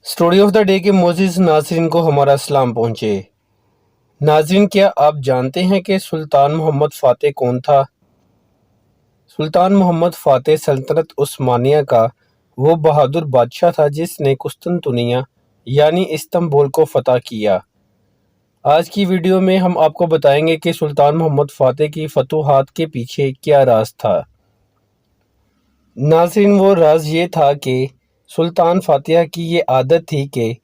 Story of the day के मोअज़्ज़िज़ नाज़रीन को हमारा सलाम पहुँचे। नाज़रीन, क्या आप जानते हैं कि सुल्तान मोहम्मद फ़ातेह कौन था? सुल्तान मोहम्मद फ़ातेह सल्तनत उस्मानिया का वो बहादुर बादशाह था जिसने कुस्तुनतुनिया यानी इस्तांबुल को फ़तह किया। आज की वीडियो में हम आपको बताएंगे कि सुल्तान मोहम्मद फ़ातेह की फतूहात के पीछे क्या राज था। नाज़रीन, वो राज ये था कि सुल्तान फ़ातेह की ये आदत थी कि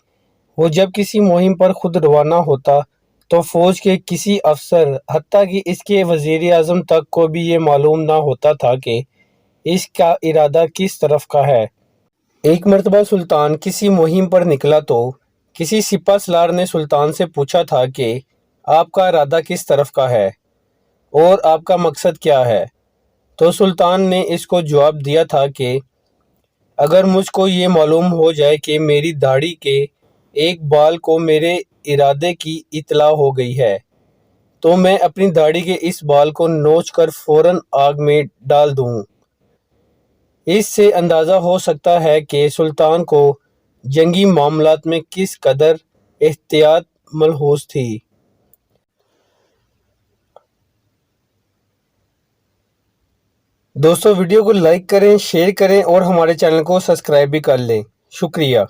वो जब किसी मुहिम पर खुद रवाना होता तो फ़ौज के किसी अफसर हत्ता कि इसके वज़ीर आज़म तक को भी ये मालूम ना होता था कि इसका इरादा किस तरफ का है। एक मर्तबा सुल्तान किसी मुहिम पर निकला तो किसी सिपह सलार ने सुल्तान से पूछा था कि आपका इरादा किस तरफ का है और आपका मकसद क्या है। तो सुल्तान ने इसको जवाब दिया था कि अगर मुझको ये मालूम हो जाए कि मेरी दाढ़ी के एक बाल को मेरे इरादे की इत्तला हो गई है तो मैं अपनी दाढ़ी के इस बाल को नोच कर फौरन आग में डाल दूं। इससे अंदाज़ा हो सकता है कि सुल्तान को जंगी मामलात में किस कदर एहतियात मलहूस थी। दोस्तों, वीडियो को लाइक करें, शेयर करें और हमारे चैनल को सब्सक्राइब भी कर लें। शुक्रिया।